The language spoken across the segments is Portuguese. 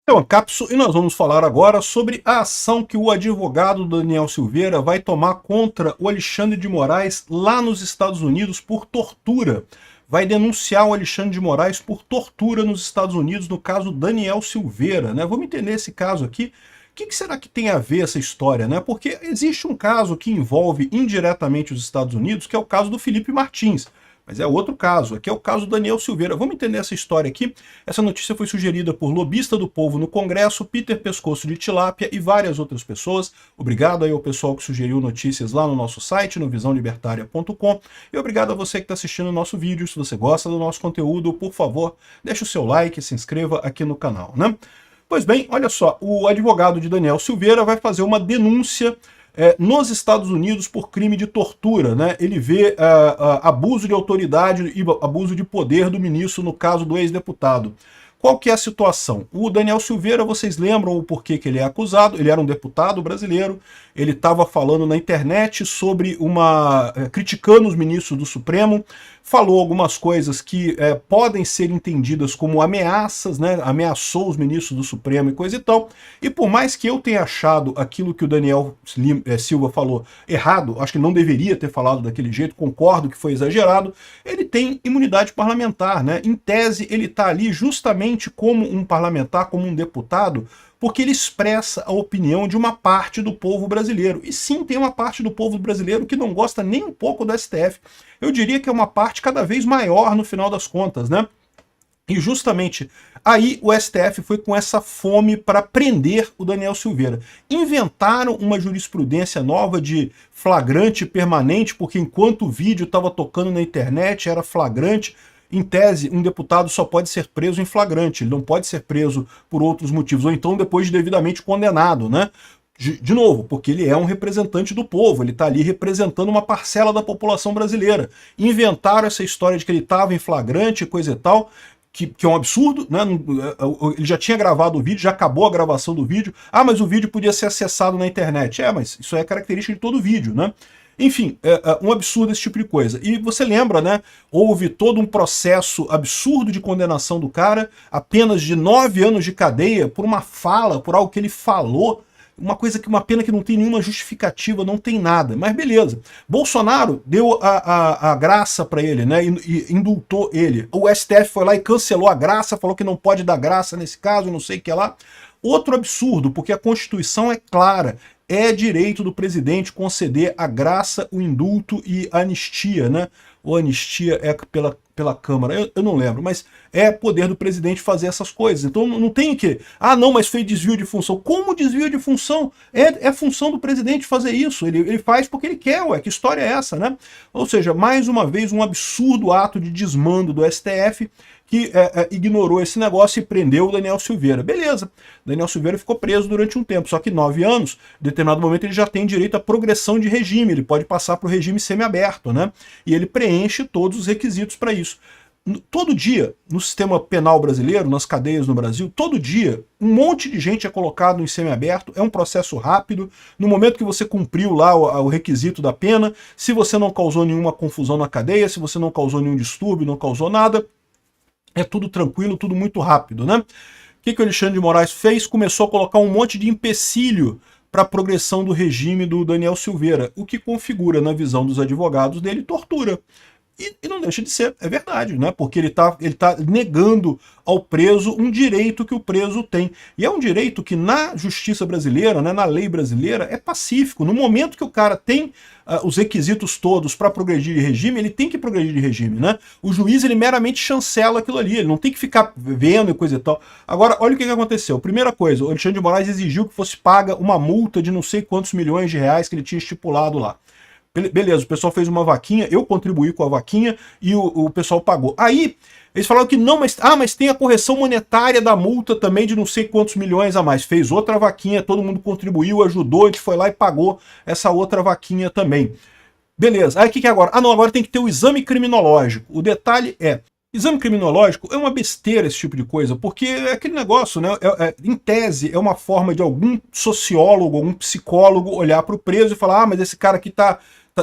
É uma cápsula e nós vamos falar agora sobre a ação que o advogado Daniel Silveira vai tomar contra o Alexandre de Moraes lá nos Estados Unidos por tortura. Vai denunciar o Alexandre de Moraes por tortura nos Estados Unidos, no caso Daniel Silveira, né? Vamos entender esse caso aqui. O que será que tem a ver essa história, né? Porque existe um caso que envolve indiretamente os Estados Unidos, que é o caso do Felipe Martins. Mas é outro caso, aqui é o caso do Daniel Silveira. Vamos entender essa história aqui. Essa notícia foi sugerida por Lobista do Povo no Congresso, Peter Pescoço de Tilápia e várias outras pessoas. Obrigado aí ao pessoal que sugeriu notícias lá no nosso site, no visãolibertaria.com. E obrigado a você que está assistindo o nosso vídeo. Se você gosta do nosso conteúdo, por favor, deixe o seu like e se inscreva aqui no canal, né? Pois bem, olha só, o advogado de Daniel Silveira vai fazer uma denúncia nos Estados Unidos por crime de tortura, né? Ele vê abuso de autoridade e abuso de poder do ministro no caso do ex-deputado. Qual que é a situação? O Daniel Silveira, vocês lembram o porquê que ele é acusado? Ele era um deputado brasileiro, ele estava falando na internet sobre criticando os ministros do Supremo, falou algumas coisas que podem ser entendidas como ameaças, né? Ameaçou os ministros do Supremo e coisa e tal. E por mais que eu tenha achado aquilo que o Daniel Silva falou errado, acho que não deveria ter falado daquele jeito, concordo que foi exagerado, ele tem imunidade parlamentar, né? Em tese, ele está ali justamente como um parlamentar, como um deputado, porque ele expressa a opinião de uma parte do povo brasileiro. E sim, tem uma parte do povo brasileiro que não gosta nem um pouco do STF. Eu diria que é uma parte cada vez maior no final das contas, né? E justamente aí o STF foi com essa fome para prender o Daniel Silveira. Inventaram uma jurisprudência nova de flagrante permanente, porque enquanto o vídeo estava tocando na internet era flagrante. Em tese, um deputado só pode ser preso em flagrante, ele não pode ser preso por outros motivos, ou então depois de devidamente condenado, né? De novo, porque ele é um representante do povo, ele está ali representando uma parcela da população brasileira. Inventaram essa história de que ele estava em flagrante, coisa e tal, que é um absurdo, né? Ele já tinha gravado o vídeo, já acabou a gravação do vídeo. Ah, mas o vídeo podia ser acessado na internet. Mas isso é característica de todo vídeo, né? Enfim, um absurdo esse tipo de coisa. E você lembra, né? Houve todo um processo absurdo de condenação do cara, apenas de 9 anos de cadeia por uma fala, por algo que ele falou, uma pena que não tem nenhuma justificativa, não tem nada. Mas beleza. Bolsonaro deu a graça para ele, né? E indultou ele. O STF foi lá e cancelou a graça, falou que não pode dar graça nesse caso, não sei o que lá. Outro absurdo, porque a Constituição é clara. É direito do presidente conceder a graça, o indulto e a anistia, né? Ou anistia é pela Câmara, eu não lembro, mas é poder do presidente fazer essas coisas. Então não tem que... Ah, não, mas foi desvio de função. Como desvio de função? É função do presidente fazer isso. Ele faz porque ele quer, ué. Que história é essa, né? Ou seja, mais uma vez, um absurdo ato de desmando do STF que ignorou esse negócio e prendeu o Daniel Silveira. Beleza, Daniel Silveira ficou preso durante um tempo, só que 9 anos, em determinado momento ele já tem direito à progressão de regime, ele pode passar para o regime semiaberto, né? E ele preenche todos os requisitos para isso. Todo dia, no sistema penal brasileiro, nas cadeias no Brasil, todo dia, um monte de gente é colocado em semiaberto, é um processo rápido, no momento que você cumpriu lá o requisito da pena, se você não causou nenhuma confusão na cadeia, se você não causou nenhum distúrbio, não causou nada, é tudo tranquilo, tudo muito rápido, né? O que o Alexandre de Moraes fez? Começou a colocar um monte de empecilho para a progressão do regime do Daniel Silveira, o que configura, na visão dos advogados dele, tortura. E não deixa de ser, é verdade, né? Porque ele tá negando ao preso um direito que o preso tem. E é um direito que na justiça brasileira, né, na lei brasileira, é pacífico. No momento que o cara tem os requisitos todos para progredir de regime, ele tem que progredir de regime, né? O juiz, ele meramente chancela aquilo ali, ele não tem que ficar vendo e coisa e tal. Agora, olha o que aconteceu. Primeira coisa, o Alexandre de Moraes exigiu que fosse paga uma multa de não sei quantos milhões de reais que ele tinha estipulado lá. Beleza, o pessoal fez uma vaquinha, eu contribuí com a vaquinha e o pessoal pagou. Aí, eles falaram que não, mas tem a correção monetária da multa também de não sei quantos milhões a mais. Fez outra vaquinha, todo mundo contribuiu, ajudou, a gente foi lá e pagou essa outra vaquinha também. Beleza, aí o que é agora? Ah não, agora tem que ter o exame criminológico. O detalhe é, exame criminológico é uma besteira esse tipo de coisa, porque é aquele negócio, né? Em tese, é uma forma de algum sociólogo, algum psicólogo olhar para o preso e falar, ah, mas esse cara aqui tá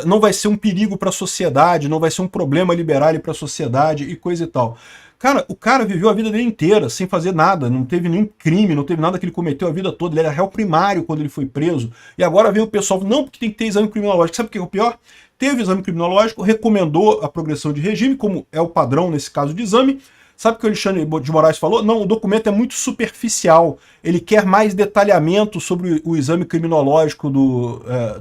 não vai ser um perigo para a sociedade, não vai ser um problema liberar ele para a sociedade e coisa e tal. Cara, o cara viveu a vida dele inteira sem fazer nada, não teve nenhum crime, não teve nada que ele cometeu a vida toda, ele era réu primário quando ele foi preso, e agora vem o pessoal, não, porque tem que ter exame criminológico. Sabe o que é o pior? Teve exame criminológico, recomendou a progressão de regime, como é o padrão nesse caso de exame. Sabe o que o Alexandre de Moraes falou? Não, o documento é muito superficial, ele quer mais detalhamento sobre o exame criminológico do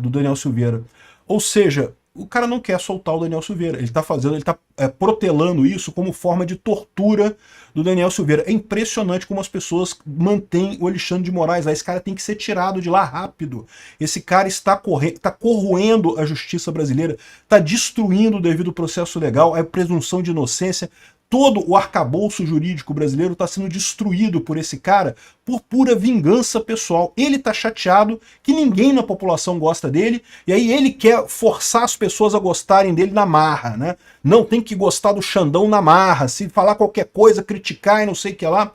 Daniel Silveira. Ou seja, o cara não quer soltar o Daniel Silveira, ele está fazendo, ele está protelando isso como forma de tortura do Daniel Silveira. É impressionante como as pessoas mantêm o Alexandre de Moraes lá. Esse cara tem que ser tirado de lá rápido. Esse cara está corroendo a justiça brasileira, está destruindo o devido processo legal, a presunção de inocência. Todo o arcabouço jurídico brasileiro está sendo destruído por esse cara por pura vingança pessoal. Ele está chateado que ninguém na população gosta dele, e aí ele quer forçar as pessoas a gostarem dele na marra, né? Não, tem que gostar do Xandão na marra, se falar qualquer coisa, criticar e não sei o que lá.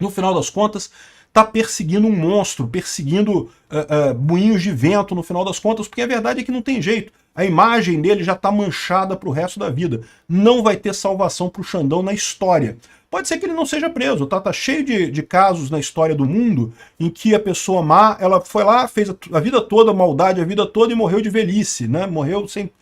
No final das contas, está perseguindo um monstro, perseguindo moinhos de vento no final das contas, porque a verdade é que não tem jeito. A imagem dele já está manchada para o resto da vida. Não vai ter salvação para o Xandão na história. Pode ser que ele não seja preso, tá? Tá cheio de casos na história do mundo em que a pessoa má, ela foi lá, fez a vida toda, maldade a vida toda e morreu de velhice, né? Morreu sem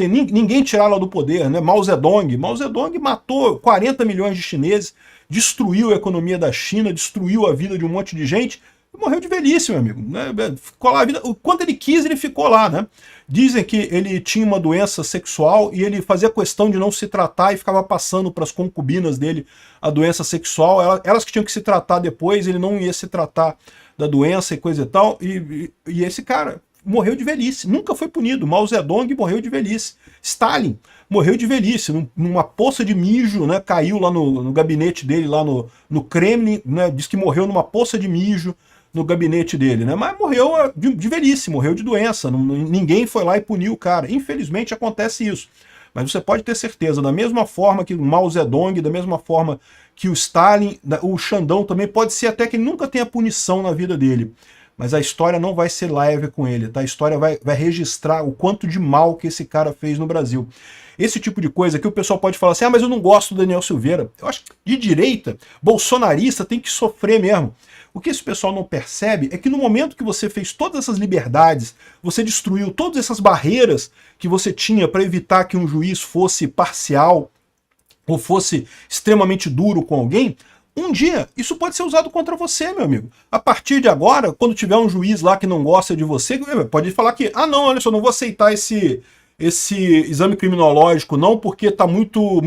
ninguém tirá-la do poder, né? Mao Zedong. Mao Zedong matou 40 milhões de chineses, destruiu a economia da China, destruiu a vida de um monte de gente, e morreu de velhice, meu amigo. Né? Ficou lá a vida, quando ele quis, ele ficou lá, né? Dizem que ele tinha uma doença sexual e ele fazia questão de não se tratar e ficava passando para as concubinas dele a doença sexual, elas que tinham que se tratar depois, ele não ia se tratar da doença e coisa e tal, e esse cara morreu de velhice, nunca foi punido. Mao Zedong morreu de velhice. Stalin morreu de velhice, numa poça de mijo, né, caiu lá no gabinete dele, lá no Kremlin, né, diz que morreu numa poça de mijo no gabinete dele, né, mas morreu de velhice, morreu de doença, ninguém foi lá e puniu o cara. Infelizmente acontece isso. Mas você pode ter certeza, da mesma forma que o Mao Zedong, da mesma forma que o Stalin, o Xandão também, pode ser até que ele nunca tenha punição na vida dele. Mas a história não vai ser leve com ele, tá? A história vai registrar o quanto de mal que esse cara fez no Brasil. Esse tipo de coisa que o pessoal pode falar assim, ah, mas eu não gosto do Daniel Silveira. Eu acho que de direita, bolsonarista, tem que sofrer mesmo. O que esse pessoal não percebe é que no momento que você fez todas essas liberdades, você destruiu todas essas barreiras que você tinha para evitar que um juiz fosse parcial ou fosse extremamente duro com alguém, um dia isso pode ser usado contra você, meu amigo. A partir de agora, quando tiver um juiz lá que não gosta de você, pode falar que, ah não, olha só, não vou aceitar esse exame criminológico não, porque está muito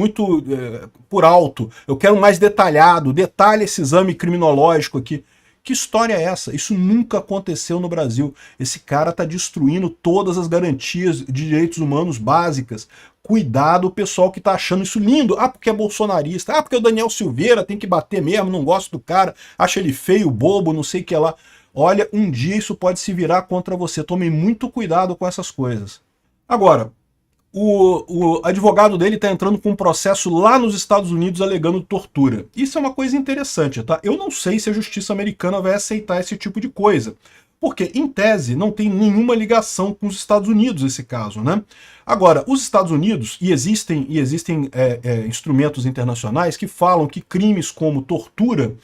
por alto. Eu quero mais detalhado, detalhe esse exame criminológico aqui. Que história é essa? Isso nunca aconteceu no Brasil. Esse cara está destruindo todas as garantias de direitos humanos básicas. Cuidado o pessoal que está achando isso lindo. Ah, porque é bolsonarista. Ah, porque o Daniel Silveira tem que bater mesmo, não gosto do cara, acha ele feio, bobo, não sei o que lá. Olha, um dia isso pode se virar contra você. Tome muito cuidado com essas coisas. Agora, o advogado dele está entrando com um processo lá nos Estados Unidos alegando tortura. Isso é uma coisa interessante, tá? Eu não sei se a justiça americana vai aceitar esse tipo de coisa, porque, em tese, não tem nenhuma ligação com os Estados Unidos esse caso, né? Agora, os Estados Unidos, e existem instrumentos internacionais que falam que crimes como tortura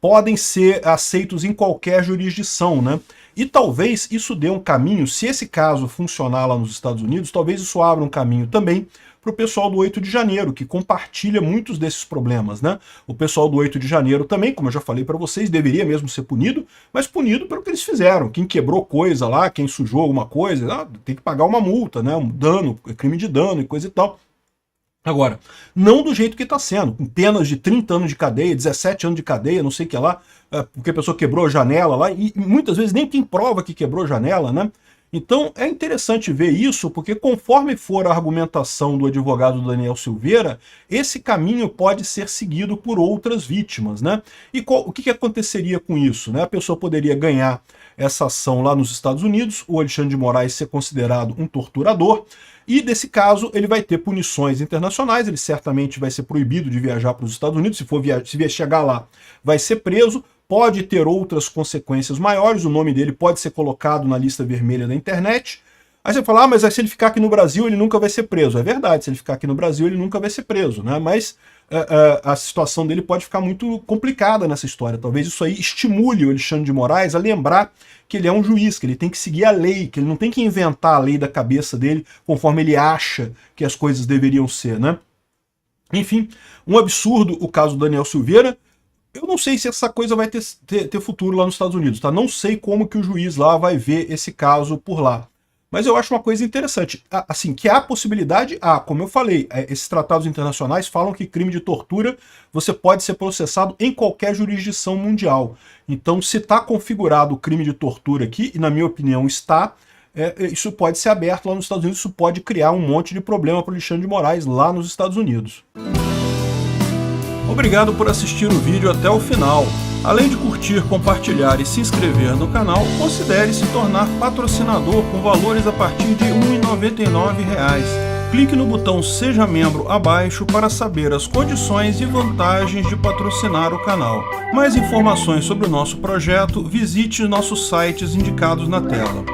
podem ser aceitos em qualquer jurisdição, né? E talvez isso dê um caminho, se esse caso funcionar lá nos Estados Unidos, talvez isso abra um caminho também para o pessoal do 8 de janeiro, que compartilha muitos desses problemas, né? O pessoal do 8 de janeiro também, como eu já falei para vocês, deveria mesmo ser punido, mas punido pelo que eles fizeram. Quem quebrou coisa lá, quem sujou alguma coisa, tem que pagar uma multa, né? Um dano, crime de dano e coisa e tal. Agora, não do jeito que está sendo, com penas de 30 anos de cadeia, 17 anos de cadeia, não sei o que lá, porque a pessoa quebrou a janela lá, e muitas vezes nem tem prova que quebrou a janela, né? Então é interessante ver isso, porque conforme for a argumentação do advogado Daniel Silveira, esse caminho pode ser seguido por outras vítimas, né? E o que aconteceria com isso, né? A pessoa poderia ganhar essa ação lá nos Estados Unidos, o Alexandre de Moraes ser considerado um torturador, e nesse caso ele vai ter punições internacionais, ele certamente vai ser proibido de viajar para os Estados Unidos, se chegar lá vai ser preso, pode ter outras consequências maiores, o nome dele pode ser colocado na lista vermelha da internet. Aí você fala, mas se ele ficar aqui no Brasil, ele nunca vai ser preso. É verdade, se ele ficar aqui no Brasil, ele nunca vai ser preso, né? Mas a situação dele pode ficar muito complicada nessa história. Talvez isso aí estimule o Alexandre de Moraes a lembrar que ele é um juiz, que ele tem que seguir a lei, que ele não tem que inventar a lei da cabeça dele conforme ele acha que as coisas deveriam ser, né? Enfim, um absurdo o caso do Daniel Silveira. Eu não sei se essa coisa vai ter futuro lá nos Estados Unidos, tá? Não sei como que o juiz lá vai ver esse caso por lá. Mas eu acho uma coisa interessante, assim, que há possibilidade, como eu falei, esses tratados internacionais falam que crime de tortura você pode ser processado em qualquer jurisdição mundial. Então, se está configurado o crime de tortura aqui, e na minha opinião está, isso pode ser aberto lá nos Estados Unidos, isso pode criar um monte de problema para o Alexandre de Moraes lá nos Estados Unidos. Obrigado por assistir o vídeo até o final. Além de curtir, compartilhar e se inscrever no canal, considere se tornar patrocinador com valores a partir de R$ 1,99. Clique no botão Seja Membro abaixo para saber as condições e vantagens de patrocinar o canal. Mais informações sobre o nosso projeto, visite nossos sites indicados na tela.